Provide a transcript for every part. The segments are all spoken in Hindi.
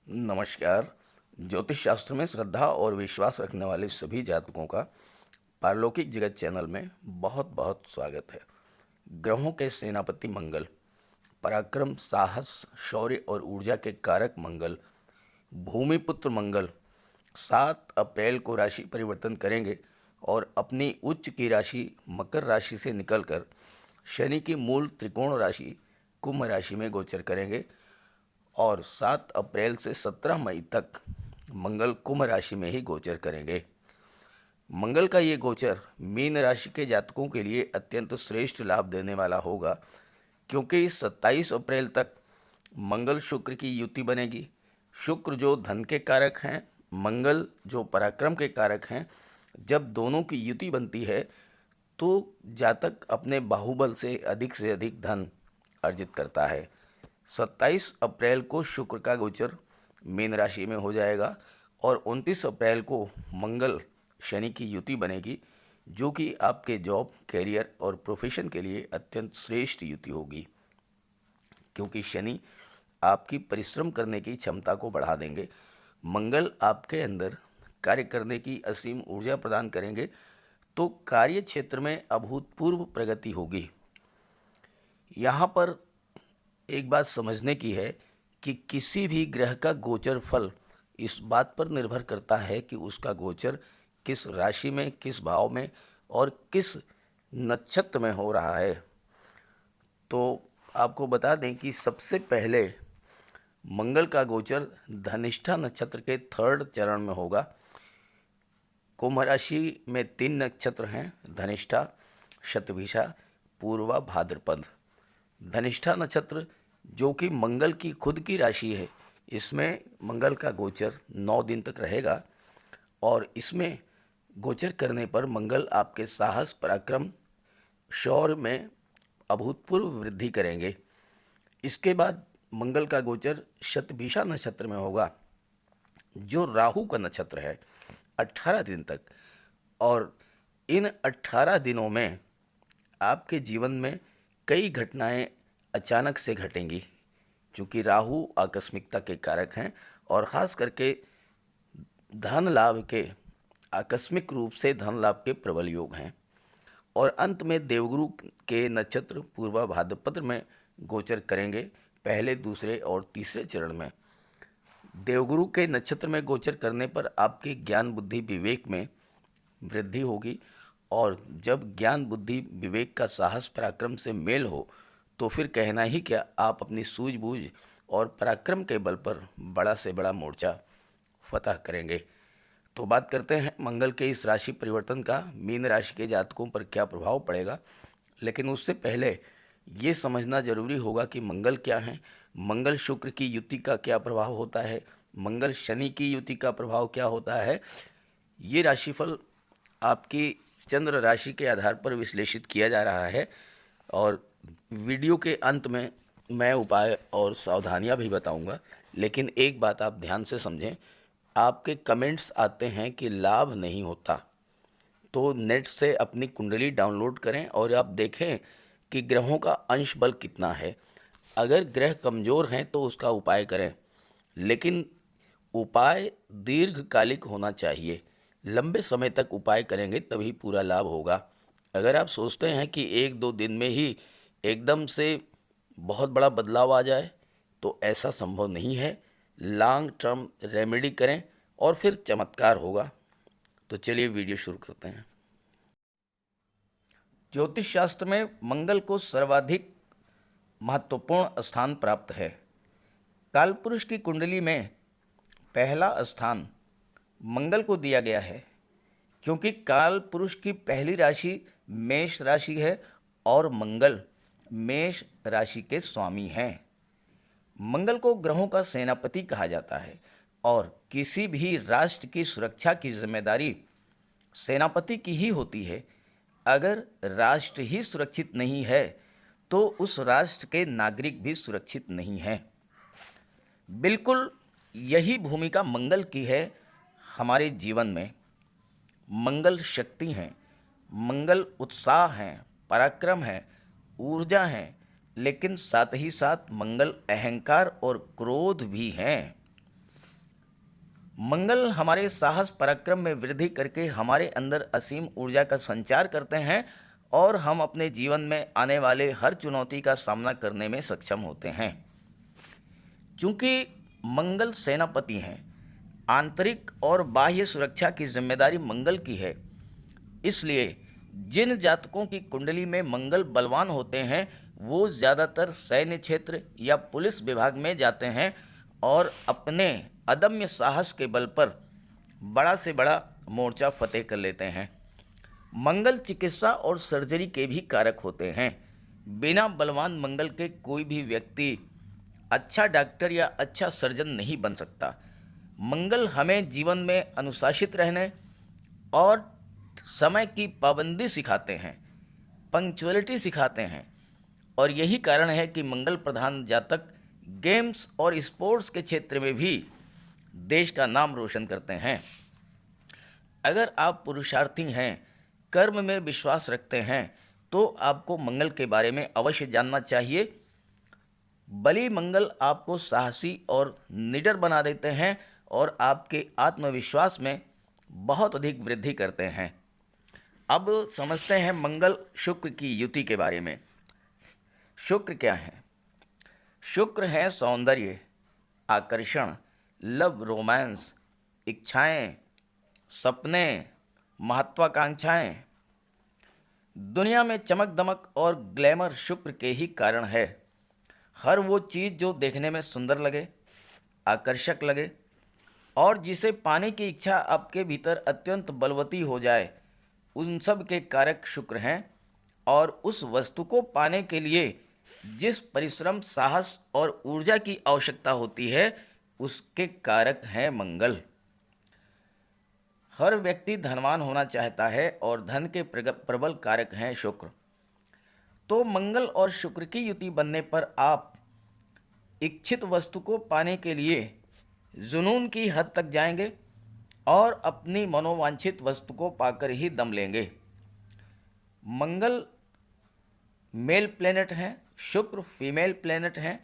नमस्कार। ज्योतिष शास्त्र में श्रद्धा और विश्वास रखने वाले सभी जातकों का पारलौकिक जगत चैनल में बहुत बहुत स्वागत है। ग्रहों के सेनापति मंगल, पराक्रम, साहस, शौर्य और ऊर्जा के कारक मंगल, भूमिपुत्र मंगल 7 अप्रैल को राशि परिवर्तन करेंगे और अपनी उच्च की राशि मकर राशि से निकलकर शनि की मूल त्रिकोण राशि कुंभ राशि में गोचर करेंगे और 7 अप्रैल से 17 मई तक मंगल कुंभ राशि में ही गोचर करेंगे। मंगल का ये गोचर मीन राशि के जातकों के लिए अत्यंत श्रेष्ठ लाभ देने वाला होगा, क्योंकि 27 अप्रैल तक मंगल शुक्र की युति बनेगी। शुक्र जो धन के कारक हैं, मंगल जो पराक्रम के कारक हैं, जब दोनों की युति बनती है तो जातक अपने बाहुबल से अधिक धन अर्जित करता है। 27 अप्रैल को शुक्र का गोचर मीन राशि में हो जाएगा और 29 अप्रैल को मंगल शनि की युति बनेगी, जो कि आपके जॉब, कैरियर और प्रोफेशन के लिए अत्यंत श्रेष्ठ युति होगी, क्योंकि शनि आपकी परिश्रम करने की क्षमता को बढ़ा देंगे। मंगल आपके अंदर कार्य करने की असीम ऊर्जा प्रदान करेंगे, तो कार्य क्षेत्र में अभूतपूर्व प्रगति होगी। यहाँ पर एक बात समझने की है कि किसी भी ग्रह का गोचर फल इस बात पर निर्भर करता है कि उसका गोचर किस राशि में, किस भाव में और किस नक्षत्र में हो रहा है। तो आपको बता दें कि सबसे पहले मंगल का गोचर धनिष्ठा नक्षत्र के 3rd चरण में होगा। कुंभ राशि में 3 नक्षत्र हैं, धनिष्ठा, शतभिषा, पूर्वा, भाद्रपद। धनिष्ठा नक्षत्र जो कि मंगल की खुद की राशि है, इसमें मंगल का गोचर 9 दिन तक रहेगा और इसमें गोचर करने पर मंगल आपके साहस, पराक्रम, शौर्य में अभूतपूर्व वृद्धि करेंगे। इसके बाद मंगल का गोचर शतभिषा नक्षत्र में होगा, जो राहु का नक्षत्र है, 18 दिन तक। और इन 18 दिनों में आपके जीवन में कई घटनाएं अचानक से घटेंगी, क्योंकि राहु आकस्मिकता के कारक हैं और ख़ास करके धन लाभ के, आकस्मिक रूप से धन लाभ के प्रबल योग हैं। और अंत में देवगुरु के नक्षत्र पूर्वा भाद्रपद में गोचर करेंगे, पहले, दूसरे और तीसरे चरण में। देवगुरु के नक्षत्र में गोचर करने पर आपके ज्ञान, बुद्धि, विवेक में वृद्धि होगी और जब ज्ञान, बुद्धि, विवेक का साहस, पराक्रम से मेल हो तो फिर कहना ही क्या, आप अपनी सूझबूझ और पराक्रम के बल पर बड़ा से बड़ा मोर्चा फतह करेंगे। तो बात करते हैं मंगल के इस राशि परिवर्तन का मीन राशि के जातकों पर क्या प्रभाव पड़ेगा। लेकिन उससे पहले ये समझना जरूरी होगा कि मंगल क्या है, मंगल शुक्र की युति का क्या प्रभाव होता है, मंगल शनि की युति का प्रभाव क्या होता है। ये राशिफल आपकी चंद्र राशि के आधार पर विश्लेषित किया जा रहा है और वीडियो के अंत में मैं उपाय और सावधानियां भी बताऊंगा। लेकिन एक बात आप ध्यान से समझें, आपके कमेंट्स आते हैं कि लाभ नहीं होता, तो नेट से अपनी कुंडली डाउनलोड करें और आप देखें कि ग्रहों का अंश बल कितना है। अगर ग्रह कमज़ोर हैं तो उसका उपाय करें, लेकिन उपाय दीर्घकालिक होना चाहिए। लंबे समय तक उपाय करेंगे तभी पूरा लाभ होगा। अगर आप सोचते हैं कि 1-2 दिन में ही एकदम से बहुत बड़ा बदलाव आ जाए, तो ऐसा संभव नहीं है। लॉन्ग टर्म रेमेडी करें और फिर चमत्कार होगा। तो चलिए वीडियो शुरू करते हैं। ज्योतिष शास्त्र में मंगल को सर्वाधिक महत्वपूर्ण स्थान प्राप्त है। कालपुरुष की कुंडली में पहला स्थान मंगल को दिया गया है, क्योंकि काल पुरुष की पहली राशि मेष राशि है और मंगल मेष राशि के स्वामी हैं। मंगल को ग्रहों का सेनापति कहा जाता है और किसी भी राष्ट्र की सुरक्षा की जिम्मेदारी सेनापति की ही होती है। अगर राष्ट्र ही सुरक्षित नहीं है तो उस राष्ट्र के नागरिक भी सुरक्षित नहीं हैं। बिल्कुल यही भूमिका मंगल की है हमारे जीवन में। मंगल शक्ति हैं, मंगल उत्साह हैं, पराक्रम है, ऊर्जा है, लेकिन साथ ही साथ मंगल अहंकार और क्रोध भी हैं। मंगल हमारे साहस पराक्रम में वृद्धि करके हमारे अंदर असीम ऊर्जा का संचार करते हैं और हम अपने जीवन में आने वाले हर चुनौती का सामना करने में सक्षम होते हैं। चूंकि मंगल सेनापति हैं, आंतरिक और बाह्य सुरक्षा की जिम्मेदारी मंगल की है, इसलिए जिन जातकों की कुंडली में मंगल बलवान होते हैं वो ज़्यादातर सैन्य क्षेत्र या पुलिस विभाग में जाते हैं और अपने अदम्य साहस के बल पर बड़ा से बड़ा मोर्चा फतेह कर लेते हैं। मंगल चिकित्सा और सर्जरी के भी कारक होते हैं। बिना बलवान मंगल के कोई भी व्यक्ति अच्छा डॉक्टर या अच्छा सर्जन नहीं बन सकता। मंगल हमें जीवन में अनुशासित रहने और समय की पाबंदी सिखाते हैं, पंक्चुअलिटी सिखाते हैं, और यही कारण है कि मंगल प्रधान जातक गेम्स और स्पोर्ट्स के क्षेत्र में भी देश का नाम रोशन करते हैं। अगर आप पुरुषार्थी हैं, कर्म में विश्वास रखते हैं, तो आपको मंगल के बारे में अवश्य जानना चाहिए। बली मंगल आपको साहसी और निडर बना देते हैं और आपके आत्मविश्वास में बहुत अधिक वृद्धि करते हैं। अब समझते हैं मंगल शुक्र की युति के बारे में। शुक्र क्या है? शुक्र है सौंदर्य, आकर्षण, लव, रोमांस, इच्छाएं, सपने, महत्वाकांक्षाएं। दुनिया में चमक दमक और ग्लैमर शुक्र के ही कारण है। हर वो चीज़ जो देखने में सुंदर लगे, आकर्षक लगे और जिसे पाने की इच्छा आपके भीतर अत्यंत बलवती हो जाए, उन सब के कारक शुक्र हैं। और उस वस्तु को पाने के लिए जिस परिश्रम, साहस और ऊर्जा की आवश्यकता होती है, उसके कारक हैं मंगल। हर व्यक्ति धनवान होना चाहता है और धन के प्रबल कारक हैं शुक्र। तो मंगल और शुक्र की युति बनने पर आप इच्छित वस्तु को पाने के लिए जुनून की हद तक जाएंगे और अपनी मनोवांछित वस्तु को पाकर ही दम लेंगे। मंगल मेल प्लेनेट हैं, शुक्र फीमेल प्लेनेट हैं,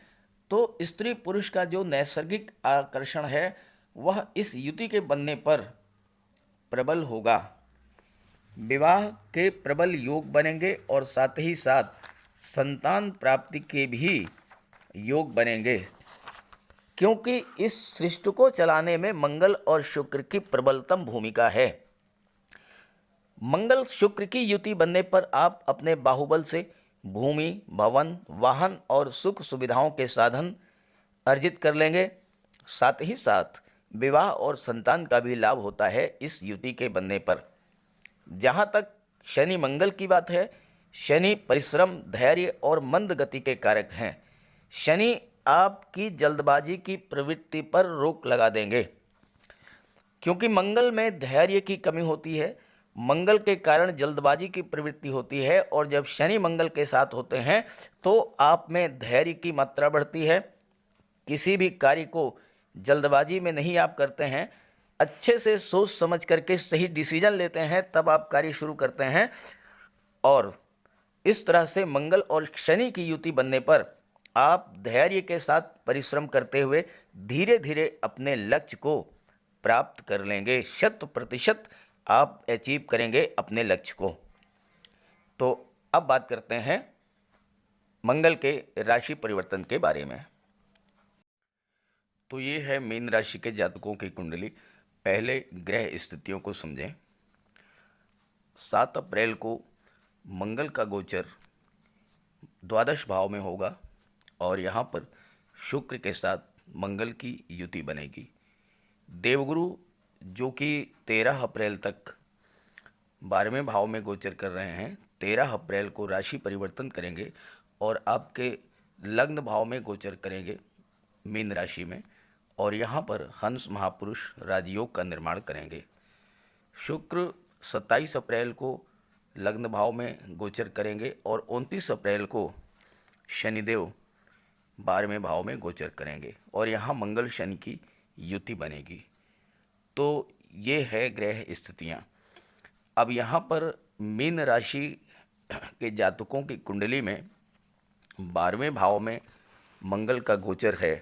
तो स्त्री पुरुष का जो नैसर्गिक आकर्षण है वह इस युति के बनने पर प्रबल होगा। विवाह के प्रबल योग बनेंगे और साथ ही साथ संतान प्राप्ति के भी योग बनेंगे, क्योंकि इस सृष्टि को चलाने में मंगल और शुक्र की प्रबलतम भूमिका है। मंगल शुक्र की युति बनने पर आप अपने बाहुबल से भूमि, भवन, वाहन और सुख सुविधाओं के साधन अर्जित कर लेंगे। साथ ही साथ विवाह और संतान का भी लाभ होता है इस युति के बनने पर। जहाँ तक शनि मंगल की बात है, शनि परिश्रम, धैर्य और मंद गति के कारक हैं। शनि आपकी जल्दबाजी की प्रवृत्ति पर रोक लगा देंगे, क्योंकि मंगल में धैर्य की कमी होती है। मंगल के कारण जल्दबाजी की प्रवृत्ति होती है और जब शनि मंगल के साथ होते हैं तो आप में धैर्य की मात्रा बढ़ती है। किसी भी कार्य को जल्दबाजी में नहीं आप करते हैं, अच्छे से सोच समझ करके सही डिसीजन लेते हैं, तब आप कार्य शुरू करते हैं। और इस तरह से मंगल और शनि की युति बनने पर आप धैर्य के साथ परिश्रम करते हुए धीरे धीरे अपने लक्ष्य को प्राप्त कर लेंगे। 100% आप अचीव करेंगे अपने लक्ष्य को। तो अब बात करते हैं मंगल के राशि परिवर्तन के बारे में। तो ये है मीन राशि के जातकों की कुंडली। पहले ग्रह स्थितियों को समझें। 7 अप्रैल को मंगल का गोचर द्वादश भाव में होगा और यहाँ पर शुक्र के साथ मंगल की युति बनेगी। देवगुरु जो कि 13 अप्रैल तक 12वें भाव में गोचर कर रहे हैं, 13 अप्रैल को राशि परिवर्तन करेंगे और आपके लग्न भाव में गोचर करेंगे मीन राशि में, और यहाँ पर हंस महापुरुष राजयोग का निर्माण करेंगे। शुक्र 27 अप्रैल को लग्न भाव में गोचर करेंगे और 29 अप्रैल को शनिदेव 12वें भाव में गोचर करेंगे और यहाँ मंगल शनि की युति बनेगी। तो ये है ग्रह स्थितियाँ। अब यहाँ पर मीन राशि के जातकों की कुंडली में 12वें भाव में मंगल का गोचर है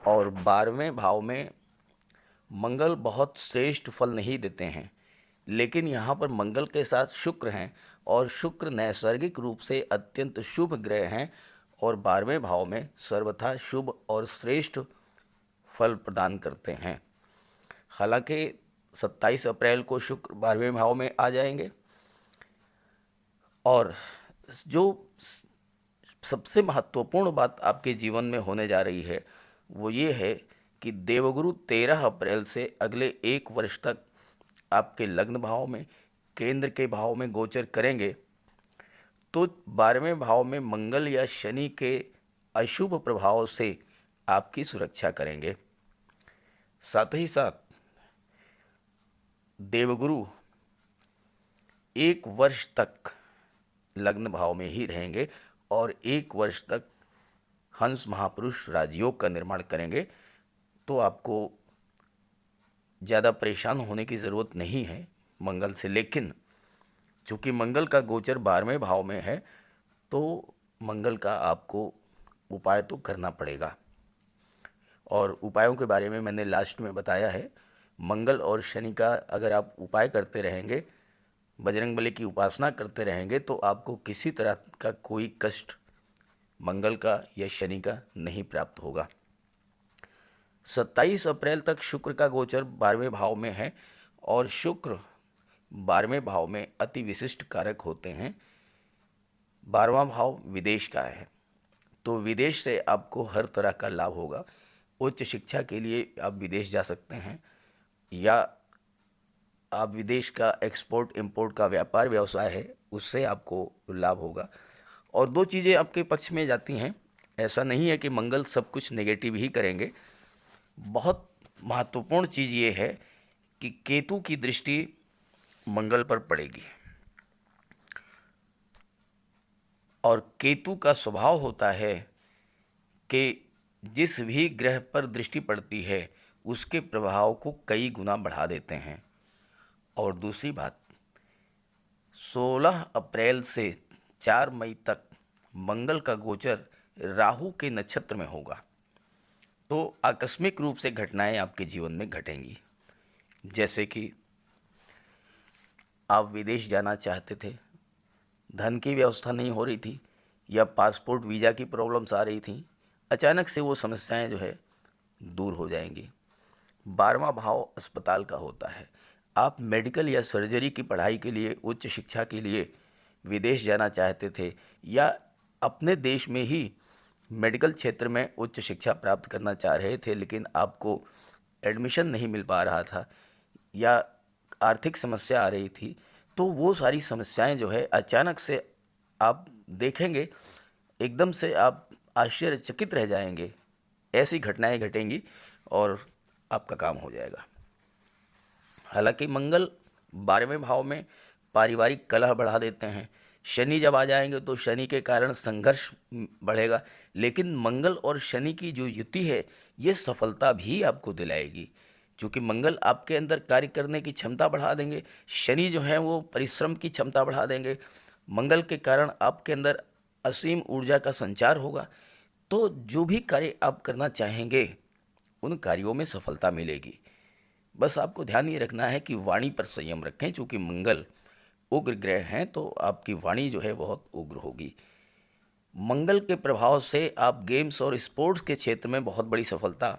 और 12वें भाव में मंगल बहुत श्रेष्ठ फल नहीं देते हैं, लेकिन यहाँ पर मंगल के साथ शुक्र हैं और शुक्र नैसर्गिक रूप से अत्यंत शुभ ग्रह हैं और 12वें भाव में सर्वथा शुभ और श्रेष्ठ फल प्रदान करते हैं। हालांकि 27 अप्रैल को शुक्र 12वें भाव में आ जाएंगे और जो सबसे महत्वपूर्ण बात आपके जीवन में होने जा रही है वो ये है कि देवगुरु 13 अप्रैल से अगले 1 वर्ष तक आपके लग्न भाव में केंद्र के भाव में गोचर करेंगे। तो 12वें भाव में मंगल या शनि के अशुभ प्रभाव से आपकी सुरक्षा करेंगे। साथ ही साथ देवगुरु 1 वर्ष तक लग्न भाव में ही रहेंगे और 1 वर्ष तक हंस महापुरुष राजयोग का निर्माण करेंगे। तो आपको ज़्यादा परेशान होने की ज़रूरत नहीं है मंगल से, लेकिन चूँकि मंगल का गोचर 12वें भाव में है तो मंगल का आपको उपाय तो करना पड़ेगा और उपायों के बारे में मैंने लास्ट में बताया है। मंगल और शनि का अगर आप उपाय करते रहेंगे, बजरंगबली की उपासना करते रहेंगे तो आपको किसी तरह का कोई कष्ट मंगल का या शनि का नहीं प्राप्त होगा। 27 अप्रैल तक शुक्र का गोचर 12वें भाव में है और शुक्र 12वें भाव में अति विशिष्ट कारक होते हैं। 12वां भाव विदेश का है, तो विदेश से आपको हर तरह का लाभ होगा। उच्च शिक्षा के लिए आप विदेश जा सकते हैं या आप विदेश का एक्सपोर्ट इंपोर्ट का व्यापार व्यवसाय है उससे आपको लाभ होगा। और 2 चीज़ें आपके पक्ष में जाती हैं। ऐसा नहीं है कि मंगल सब कुछ नेगेटिव ही करेंगे। बहुत महत्वपूर्ण चीज़ ये है कि केतु की दृष्टि मंगल पर पड़ेगी और केतु का स्वभाव होता है कि जिस भी ग्रह पर दृष्टि पड़ती है उसके प्रभाव को कई गुना बढ़ा देते हैं। और दूसरी बात, 16 अप्रैल से 4 मई तक मंगल का गोचर राहु के नक्षत्र में होगा, तो आकस्मिक रूप से घटनाएं आपके जीवन में घटेंगी। जैसे कि आप विदेश जाना चाहते थे, धन की व्यवस्था नहीं हो रही थी या पासपोर्ट वीज़ा की प्रॉब्लम्स आ रही थी, अचानक से वो समस्याएं जो है दूर हो जाएंगी। 12वां भाव अस्पताल का होता है। आप मेडिकल या सर्जरी की पढ़ाई के लिए, उच्च शिक्षा के लिए विदेश जाना चाहते थे या अपने देश में ही मेडिकल क्षेत्र में उच्च शिक्षा प्राप्त करना चाह रहे थे, लेकिन आपको एडमिशन नहीं मिल पा रहा था या आर्थिक समस्या आ रही थी, तो वो सारी समस्याएं जो है अचानक से आप देखेंगे, एकदम से आप आश्चर्यचकित रह जाएंगे। ऐसी घटनाएं घटेंगी और आपका काम हो जाएगा। हालांकि मंगल 12वें भाव में पारिवारिक कलह बढ़ा देते हैं। शनि जब आ जाएंगे तो शनि के कारण संघर्ष बढ़ेगा, लेकिन मंगल और शनि की जो युति है ये सफलता भी आपको दिलाएगी, क्योंकि मंगल आपके अंदर कार्य करने की क्षमता बढ़ा देंगे, शनि जो है वो परिश्रम की क्षमता बढ़ा देंगे। मंगल के कारण आपके अंदर असीम ऊर्जा का संचार होगा, तो जो भी कार्य आप करना चाहेंगे उन कार्यों में सफलता मिलेगी। बस आपको ध्यान ये रखना है कि वाणी पर संयम रखें, क्योंकि मंगल उग्र ग्रह हैं तो आपकी वाणी जो है बहुत उग्र होगी। मंगल के प्रभाव से आप गेम्स और स्पोर्ट्स के क्षेत्र में बहुत बड़ी सफलता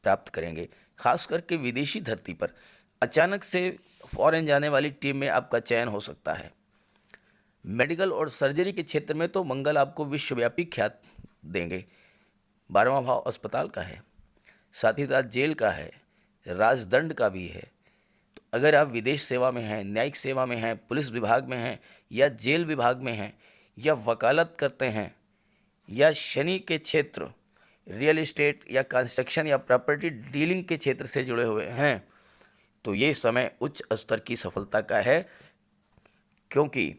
प्राप्त करेंगे। खास करके विदेशी धरती पर अचानक से फॉरेन जाने वाली टीम में आपका चयन हो सकता है। मेडिकल और सर्जरी के क्षेत्र में तो मंगल आपको विश्वव्यापी ख्यात देंगे। 12वां भाव अस्पताल का है, साथ ही साथ जेल का है, राजदंड का भी है। तो अगर आप विदेश सेवा में हैं, न्यायिक सेवा में हैं, पुलिस विभाग में हैं या जेल विभाग में हैं या वकालत करते हैं या शनि के क्षेत्र रियल एस्टेट या कंस्ट्रक्शन या प्रॉपर्टी डीलिंग के क्षेत्र से जुड़े हुए हैं, तो ये समय उच्च स्तर की सफलता का है। क्योंकि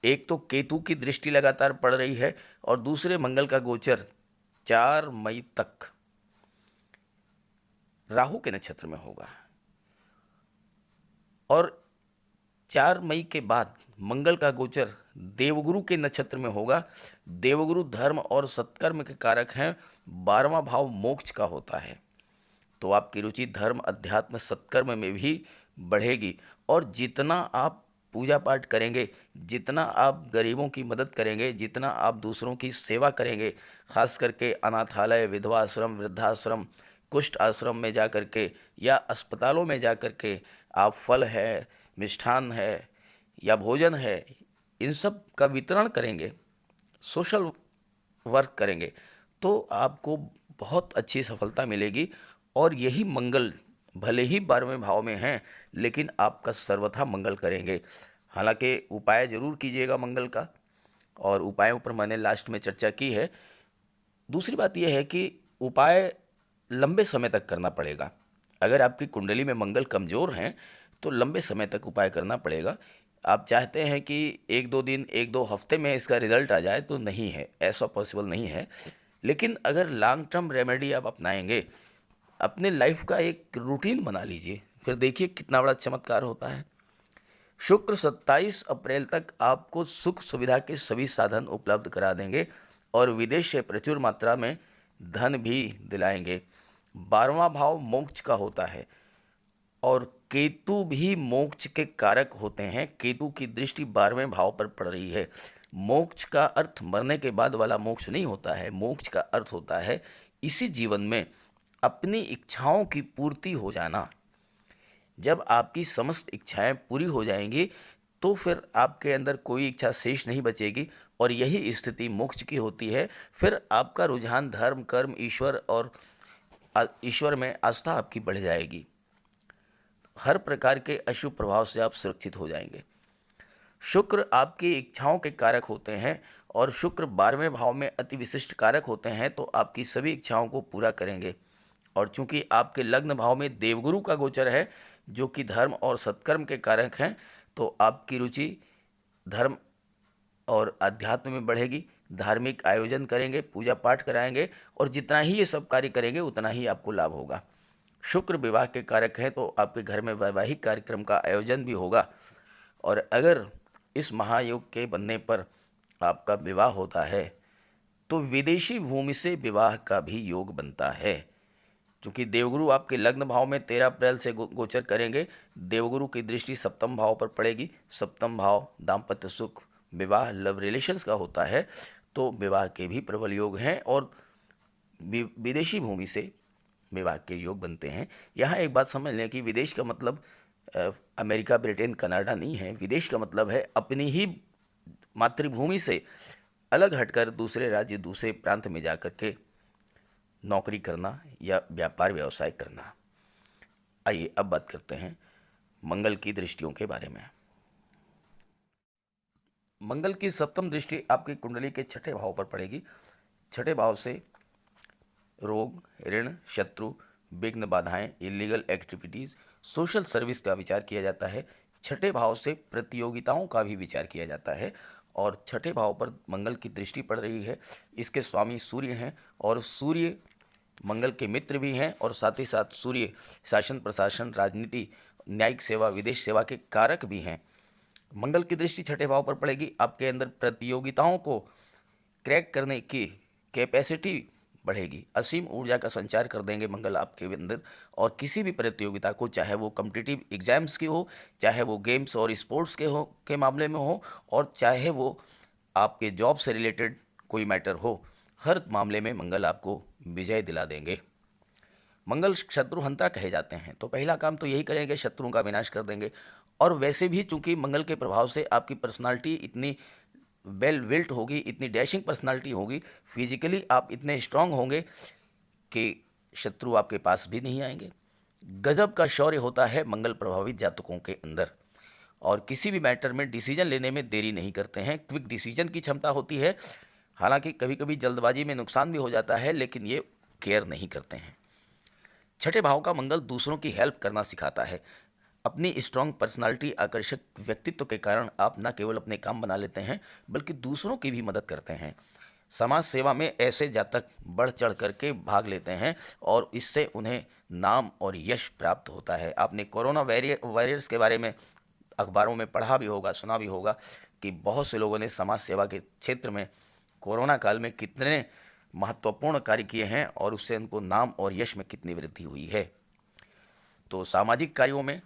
एक तो केतु की दृष्टि लगातार पड़ रही है और दूसरे मंगल का गोचर 4 मई तक राहु के नक्षत्र में होगा और 4 मई के बाद मंगल का गोचर देवगुरु के नक्षत्र में होगा। देवगुरु धर्म और सत्कर्म के कारक हैं। 12वां भाव मोक्ष का होता है तो आपकी रुचि धर्म, अध्यात्म, सत्कर्म में भी बढ़ेगी। और जितना आप पूजा पाठ करेंगे, जितना आप गरीबों की मदद करेंगे, जितना आप दूसरों की सेवा करेंगे, खास करके अनाथालय, विधवा आश्रम, वृद्धाश्रम, कुष्ठ आश्रम में जा कर के या अस्पतालों में जा कर के आप फल है, मिष्ठान है या भोजन है, इन सब का वितरण करेंगे, सोशल वर्क करेंगे, तो आपको बहुत अच्छी सफलता मिलेगी। और यही मंगल भले ही 12वें भाव में हैं, लेकिन आपका सर्वथा मंगल करेंगे। हालांकि उपाय जरूर कीजिएगा मंगल का, और उपायों पर मैंने लास्ट में चर्चा की है। दूसरी बात यह है कि उपाय लंबे समय तक करना पड़ेगा। अगर आपकी कुंडली में मंगल कमज़ोर हैं तो लंबे समय तक उपाय करना पड़ेगा। आप चाहते हैं कि 1-2 दिन, 1-2 हफ्ते में इसका रिजल्ट आ जाए, तो नहीं है, ऐसा पॉसिबल नहीं है। लेकिन अगर लॉन्ग टर्म रेमेडी आप अपनाएंगे, अपने लाइफ का एक रूटीन बना लीजिए, फिर देखिए कितना बड़ा चमत्कार होता है। शुक्र 27 अप्रैल तक आपको सुख सुविधा के सभी साधन उपलब्ध करा देंगे और विदेश से प्रचुर मात्रा में धन भी दिलाएंगे। 12वां भाव मोक्ष का होता है और केतु भी मोक्ष के कारक होते हैं। केतु की दृष्टि 12वें भाव पर पड़ रही है। मोक्ष का अर्थ मरने के बाद वाला मोक्ष नहीं होता है। मोक्ष का अर्थ होता है इसी जीवन में अपनी इच्छाओं की पूर्ति हो जाना। जब आपकी समस्त इच्छाएं पूरी हो जाएंगी तो फिर आपके अंदर कोई इच्छा शेष नहीं बचेगी, और यही स्थिति मोक्ष की होती है। फिर आपका रुझान धर्म, कर्म, ईश्वर में आस्था आपकी बढ़ जाएगी। हर प्रकार के अशुभ प्रभाव से आप सुरक्षित हो जाएंगे। शुक्र आपकी इच्छाओं के कारक होते हैं और शुक्र 12वें भाव में अति विशिष्ट कारक होते हैं, तो आपकी सभी इच्छाओं को पूरा करेंगे। और चूंकि आपके लग्न भाव में देवगुरु का गोचर है जो कि धर्म और सत्कर्म के कारक हैं, तो आपकी रुचि धर्म और अध्यात्म में बढ़ेगी। धार्मिक आयोजन करेंगे, पूजा पाठ कराएंगे, और जितना ही ये सब कार्य करेंगे उतना ही आपको लाभ होगा। शुक्र विवाह के कारक हैं, तो आपके घर में वैवाहिक कार्यक्रम का आयोजन भी होगा। और अगर इस महायोग के बनने पर आपका विवाह होता है तो विदेशी भूमि से विवाह का भी योग बनता है। क्योंकि देवगुरु आपके लग्न भाव में 13 अप्रैल से गोचर करेंगे। देवगुरु की दृष्टि सप्तम भाव पर पड़ेगी। सप्तम भाव दाम्पत्य सुख, विवाह, लव रिलेशंस का होता है, तो विवाह के भी प्रबल योग हैं और विदेशी भूमि से विवाह के योग बनते हैं। यहाँ एक बात समझ लें कि विदेश का मतलब अमेरिका, ब्रिटेन, कनाडा नहीं है। विदेश का मतलब है अपनी ही मातृभूमि से अलग हटकर दूसरे राज्य, दूसरे प्रांत में जाकर के नौकरी करना या व्यापार व्यवसाय करना। आइए अब बात करते हैं मंगल की दृष्टियों के बारे में। मंगल की सप्तम दृष्टि आपकी कुंडली के 6ठे भाव पर पड़ेगी। 6ठे भाव से रोग, ऋण, शत्रु, विघ्न, बाधाएं, इलीगल एक्टिविटीज़, सोशल सर्विस का विचार किया जाता है। 6ठे भाव से प्रतियोगिताओं का भी विचार किया जाता है। और 6ठे भाव पर मंगल की दृष्टि पड़ रही है। इसके स्वामी सूर्य हैं और सूर्य मंगल के मित्र भी हैं, और साथ ही साथ सूर्य शासन प्रशासन, राजनीति, न्यायिक सेवा, विदेश सेवा के कारक भी हैं। मंगल की दृष्टि 6ठे भाव पर पड़ेगी। आपके अंदर प्रतियोगिताओं को क्रैक करने की कैपेसिटी बढ़ेगी। असीम ऊर्जा का संचार कर देंगे मंगल आपके अंदर, और किसी भी प्रतियोगिता को, चाहे वो कॉम्पिटिटिव एग्जाम्स की हो, चाहे वो गेम्स और स्पोर्ट्स के मामले में हो, और चाहे वो आपके जॉब से रिलेटेड कोई मैटर हो, हर मामले में मंगल आपको विजय दिला देंगे। मंगल शत्रुहंता कहे जाते हैं, तो पहला काम तो यही करेंगे, शत्रुओं का विनाश कर देंगे। और वैसे भी चूंकि मंगल के प्रभाव से आपकी पर्सनालिटी इतनी वेल विल्ट होगी, इतनी डैशिंग पर्सनालिटी होगी, फिजिकली आप इतने स्ट्रांग होंगे कि शत्रु आपके पास भी नहीं आएंगे। गजब का शौर्य होता है मंगल प्रभावित जातकों के अंदर, और किसी भी मैटर में डिसीजन लेने में देरी नहीं करते हैं। क्विक डिसीजन की क्षमता होती है। हालांकि कभी कभी जल्दबाजी में नुकसान भी हो जाता है, लेकिन ये केयर नहीं करते हैं। 6ठे भाव का मंगल दूसरों की हेल्प करना सिखाता है। अपनी स्ट्रांग पर्सनालिटी, आकर्षक व्यक्तित्व के कारण आप न केवल अपने काम बना लेते हैं बल्कि दूसरों की भी मदद करते हैं। समाज सेवा में ऐसे जातक बढ़ चढ़ करके भाग लेते हैं और इससे उन्हें नाम और यश प्राप्त होता है। आपने कोरोना वॉरियर्स के बारे में अखबारों में पढ़ा भी होगा, सुना भी होगा कि बहुत से लोगों ने समाज सेवा के क्षेत्र में कोरोना काल में कितने महत्वपूर्ण कार्य किए हैं और उससे उनको नाम और यश में कितनी वृद्धि हुई है। तो सामाजिक कार्यों में,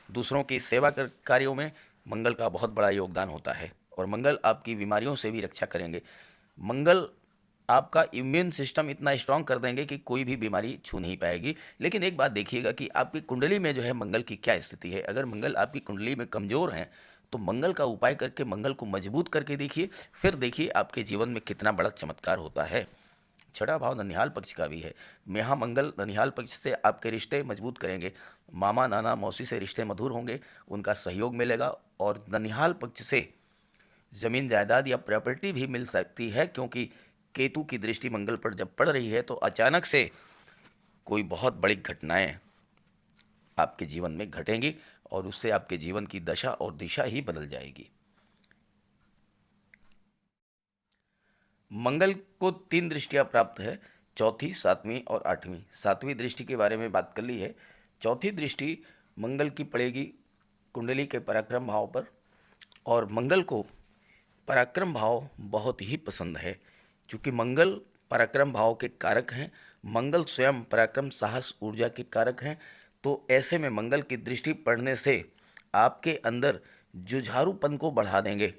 दूसरों की सेवा कार्यों में मंगल का बहुत बड़ा योगदान होता है और मंगल आपकी बीमारियों से भी रक्षा करेंगे। मंगल आपका इम्यून सिस्टम इतना स्ट्रांग कर देंगे कि कोई भी बीमारी छू नहीं पाएगी। लेकिन एक बात देखिएगा कि आपकी कुंडली में जो है मंगल की क्या स्थिति है। अगर मंगल आपकी कुंडली में कमज़ोर है तो मंगल का उपाय करके मंगल को मजबूत करके देखिए, फिर देखिए आपके जीवन में कितना बड़ा चमत्कार होता है। छठा भाव ननिहाल पक्ष का भी है। यहाँ मंगल ननिहाल पक्ष से आपके रिश्ते मजबूत करेंगे। मामा नाना मौसी से रिश्ते मधुर होंगे, उनका सहयोग मिलेगा और ननिहाल पक्ष से ज़मीन जायदाद या प्रॉपर्टी भी मिल सकती है, क्योंकि केतु की दृष्टि मंगल पर जब पड़ रही है तो अचानक से कोई बहुत बड़ी घटनाएं आपके जीवन में घटेंगी और उससे आपके जीवन की दशा और दिशा ही बदल जाएगी। मंगल को 3 दृष्टियां प्राप्त है, चौथी, सातवीं और आठवीं। सातवीं दृष्टि के बारे में बात कर ली है। चौथी दृष्टि मंगल की पड़ेगी कुंडली के पराक्रम भाव पर और मंगल को पराक्रम भाव बहुत ही पसंद है, क्योंकि मंगल पराक्रम भाव के कारक हैं। मंगल स्वयं पराक्रम, साहस, ऊर्जा के कारक हैं। तो ऐसे में मंगल की दृष्टि पड़ने से आपके अंदर जुझारूपन को बढ़ा देंगे।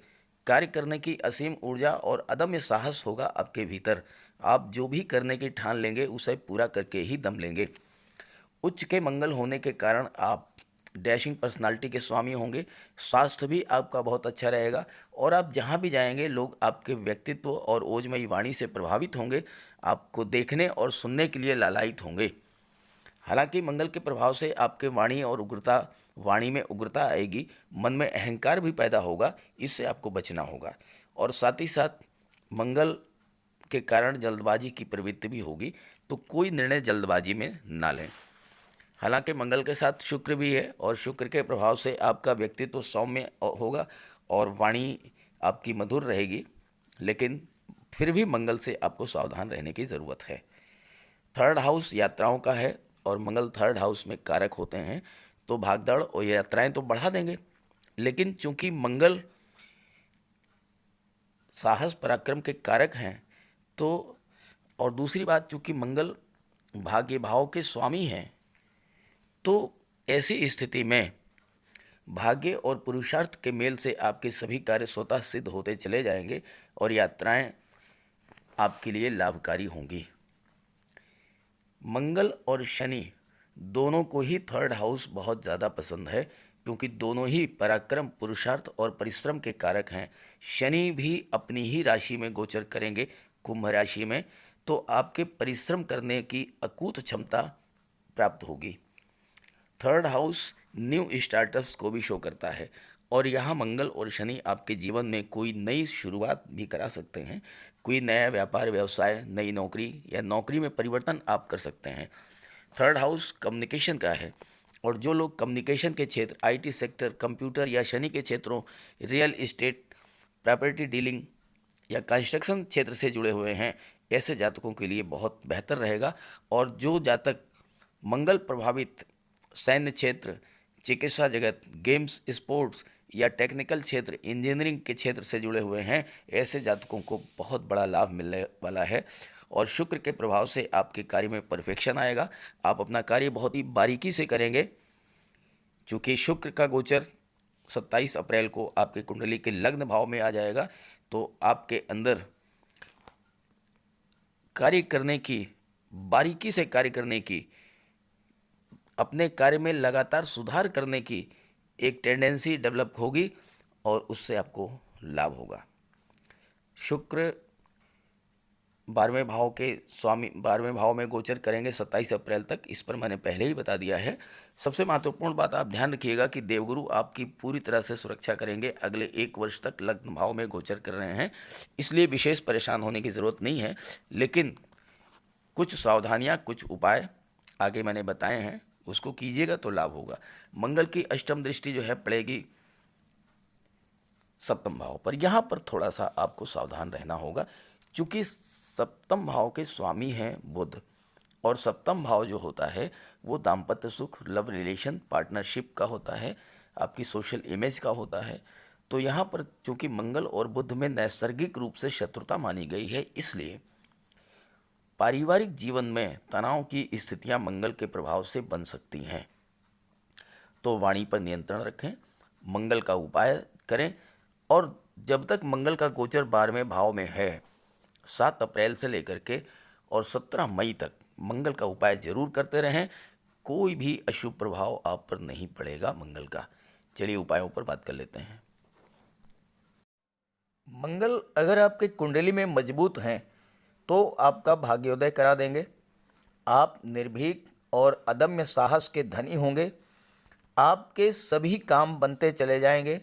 कार्य करने की असीम ऊर्जा और अदम्य साहस होगा आपके भीतर। आप जो भी करने की ठान लेंगे उसे पूरा करके ही दम लेंगे। उच्च के मंगल होने के कारण आप डैशिंग पर्सनालिटी के स्वामी होंगे। स्वास्थ्य भी आपका बहुत अच्छा रहेगा और आप जहाँ भी जाएंगे लोग आपके व्यक्तित्व और ओजमयी वाणी से प्रभावित होंगे, आपको देखने और सुनने के लिए लालायित होंगे। हालांकि मंगल के प्रभाव से आपके वाणी में उग्रता आएगी, मन में अहंकार भी पैदा होगा, इससे आपको बचना होगा। और साथ ही साथ मंगल के कारण जल्दबाजी की प्रवृत्ति भी होगी, तो कोई निर्णय जल्दबाजी में ना लें। हालांकि मंगल के साथ शुक्र भी है और शुक्र के प्रभाव से आपका व्यक्तित्व सौम्य होगा और वाणी आपकी मधुर रहेगी, लेकिन फिर भी मंगल से आपको सावधान रहने की ज़रूरत है। थर्ड हाउस यात्राओं का है और मंगल थर्ड हाउस में कारक होते हैं, तो भागदौड़ और यात्राएं तो बढ़ा देंगे। लेकिन चूंकि मंगल साहस पराक्रम के कारक हैं, तो और दूसरी बात चूंकि मंगल भाग्य भाव के स्वामी हैं, तो ऐसी स्थिति में भाग्य और पुरुषार्थ के मेल से आपके सभी कार्य स्वतः सिद्ध होते चले जाएंगे और यात्राएं आपके लिए लाभकारी होंगी। मंगल और शनि दोनों को ही थर्ड हाउस बहुत ज़्यादा पसंद है, क्योंकि दोनों ही पराक्रम, पुरुषार्थ और परिश्रम के कारक हैं। शनि भी अपनी ही राशि में गोचर करेंगे, कुंभ राशि में, तो आपके परिश्रम करने की अकूत क्षमता प्राप्त होगी। थर्ड हाउस न्यू स्टार्टअप्स को भी शो करता है और यहाँ मंगल और शनि आपके जीवन में कोई नई शुरुआत भी करा सकते हैं। कोई नया व्यापार, व्यवसाय, नई नौकरी या नौकरी में परिवर्तन आप कर सकते हैं। थर्ड हाउस कम्युनिकेशन का है और जो लोग कम्युनिकेशन के क्षेत्र, आईटी सेक्टर, कंप्यूटर या शनि के क्षेत्रों, रियल इस्टेट, प्रॉपर्टी डीलिंग या कंस्ट्रक्शन क्षेत्र से जुड़े हुए हैं, ऐसे जातकों के लिए बहुत बेहतर रहेगा। और जो जातक मंगल प्रभावित सैन्य क्षेत्र, चिकित्सा जगत, गेम्स, स्पोर्ट्स या टेक्निकल क्षेत्र, इंजीनियरिंग के क्षेत्र से जुड़े हुए हैं, ऐसे जातकों को बहुत बड़ा लाभ मिलने वाला है। और शुक्र के प्रभाव से आपके कार्य में परफेक्शन आएगा। आप अपना कार्य बहुत ही बारीकी से करेंगे। चूँकि शुक्र का गोचर 27 अप्रैल को आपके कुंडली के लग्न भाव में आ जाएगा, तो आपके अंदर कार्य करने की, बारीकी से कार्य करने की, अपने कार्य में लगातार सुधार करने की एक टेंडेंसी डेवलप होगी और उससे आपको लाभ होगा। शुक्र 12वें भाव के स्वामी 12वें भाव में गोचर करेंगे 27 अप्रैल तक, इस पर मैंने पहले ही बता दिया है। सबसे महत्वपूर्ण बात आप ध्यान रखिएगा कि देवगुरु आपकी पूरी तरह से सुरक्षा करेंगे। अगले 1 वर्ष तक लग्न भाव में गोचर कर रहे हैं, इसलिए विशेष परेशान होने की ज़रूरत नहीं है। लेकिन कुछ सावधानियाँ, कुछ उपाय आगे मैंने बताए हैं, उसको कीजिएगा तो लाभ होगा। मंगल की अष्टम दृष्टि जो है पड़ेगी सप्तम भाव पर। यहाँ पर थोड़ा सा आपको सावधान रहना होगा, क्योंकि सप्तम भाव के स्वामी हैं बुध और सप्तम भाव जो होता है वो दाम्पत्य सुख, लव रिलेशन, पार्टनरशिप का होता है, आपकी सोशल इमेज का होता है। तो यहाँ पर चूँकि मंगल और बुध में नैसर्गिक रूप से शत्रुता मानी गई है, इसलिए पारिवारिक जीवन में तनाव की स्थितियां मंगल के प्रभाव से बन सकती हैं। तो वाणी पर नियंत्रण रखें, मंगल का उपाय करें और जब तक मंगल का गोचर 12वें भाव में है, 7 अप्रैल से लेकर के और 17 मई तक मंगल का उपाय जरूर करते रहें। कोई भी अशुभ प्रभाव आप पर नहीं पड़ेगा मंगल का। चलिए उपायों पर बात कर लेते हैं। मंगल अगर आपके कुंडली में मजबूत हैं तो आपका भाग्योदय करा देंगे। आप निर्भीक और अदम्य साहस के धनी होंगे। आपके सभी काम बनते चले जाएंगे।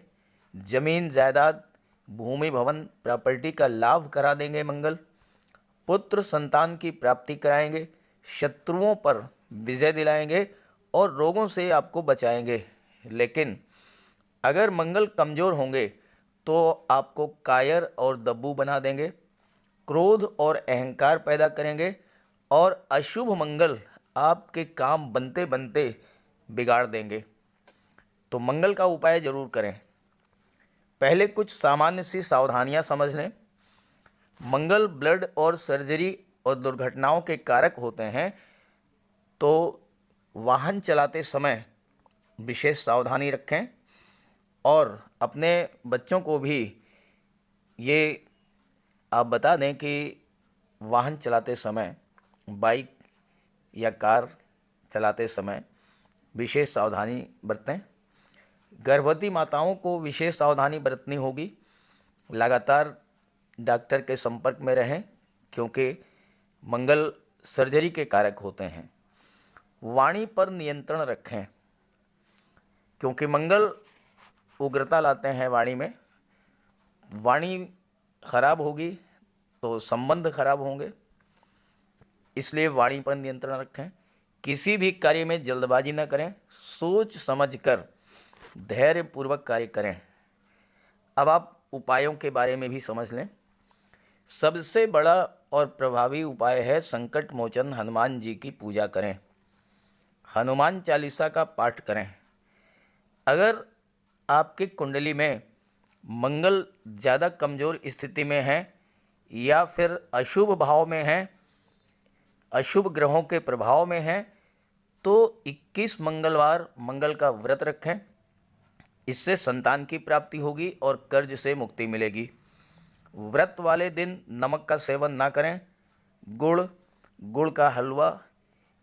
जमीन जायदाद, भूमि भवन प्रॉपर्टी का लाभ करा देंगे मंगल। पुत्र संतान की प्राप्ति कराएंगे। शत्रुओं पर विजय दिलाएंगे और रोगों से आपको बचाएंगे। लेकिन अगर मंगल कमज़ोर होंगे तो आपको कायर और दब्बू बना देंगे, क्रोध और अहंकार पैदा करेंगे और अशुभ मंगल आपके काम बनते बनते बिगाड़ देंगे। तो मंगल का उपाय जरूर करें। पहले कुछ सामान्य सी सावधानियां समझ लें। मंगल ब्लड और सर्जरी और दुर्घटनाओं के कारक होते हैं, तो वाहन चलाते समय विशेष सावधानी रखें और अपने बच्चों को भी ये आप बता दें कि वाहन चलाते समय, बाइक या कार चलाते समय विशेष सावधानी बरतें। गर्भवती माताओं को विशेष सावधानी बरतनी होगी। लगातार डॉक्टर के संपर्क में रहें क्योंकि मंगल सर्जरी के कारक होते हैं। वाणी पर नियंत्रण रखें क्योंकि मंगल उग्रता लाते हैं वाणी में। वाणी खराब होगी तो संबंध खराब होंगे, इसलिए वाणी पर नियंत्रण रखें। किसी भी कार्य में जल्दबाजी न करें, सोच समझकर धैर्यपूर्वक कार्य करें। अब आप उपायों के बारे में भी समझ लें। सबसे बड़ा और प्रभावी उपाय है संकट मोचन हनुमान जी की पूजा करें। हनुमान चालीसा का पाठ करें। अगर आपकी कुंडली में मंगल ज़्यादा कमज़ोर स्थिति में है या फिर अशुभ भाव में है, अशुभ ग्रहों के प्रभाव में है, तो 21 मंगलवार मंगल का व्रत रखें। इससे संतान की प्राप्ति होगी और कर्ज से मुक्ति मिलेगी। व्रत वाले दिन नमक का सेवन ना करें। गुड़ का हलवा,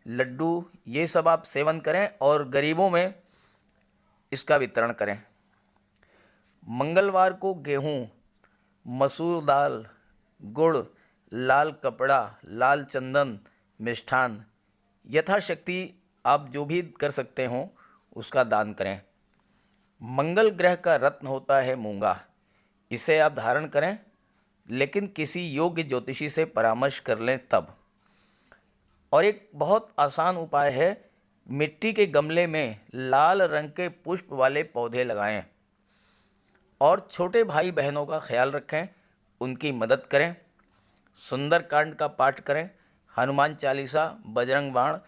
लड्डू ये सब आप सेवन करें और गरीबों में इसका वितरण करें। मंगलवार को गेहूँ, मसूर दाल, गुड़, लाल कपड़ा, लाल चंदन, मिष्ठान यथाशक्ति आप जो भी कर सकते हो उसका दान करें। मंगल ग्रह का रत्न होता है मूंगा। इसे आप धारण करें, लेकिन किसी योग्य ज्योतिषी से परामर्श कर लें तब। और एक बहुत आसान उपाय है, मिट्टी के गमले में लाल रंग के पुष्प वाले पौधे लगाएं और छोटे भाई बहनों का ख्याल रखें, उनकी मदद करें। सुंदरकांड का पाठ करें, हनुमान चालीसा, बजरंग बाण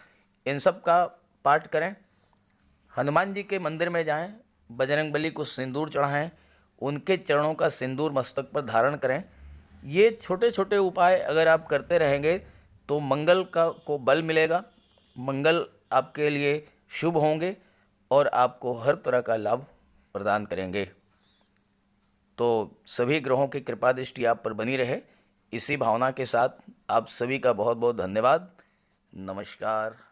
इन सब का पाठ करें। हनुमान जी के मंदिर में जाएं, बजरंगबली को सिंदूर चढ़ाएं, उनके चरणों का सिंदूर मस्तक पर धारण करें। ये छोटे छोटे उपाय अगर आप करते रहेंगे तो मंगल को बल मिलेगा। मंगल आपके लिए शुभ होंगे और आपको हर तरह का लाभ प्रदान करेंगे। तो सभी ग्रहों की कृपा दृष्टि आप पर बनी रहे। इसी भावना के साथ आप सभी का बहुत बहुत धन्यवाद। नमस्कार।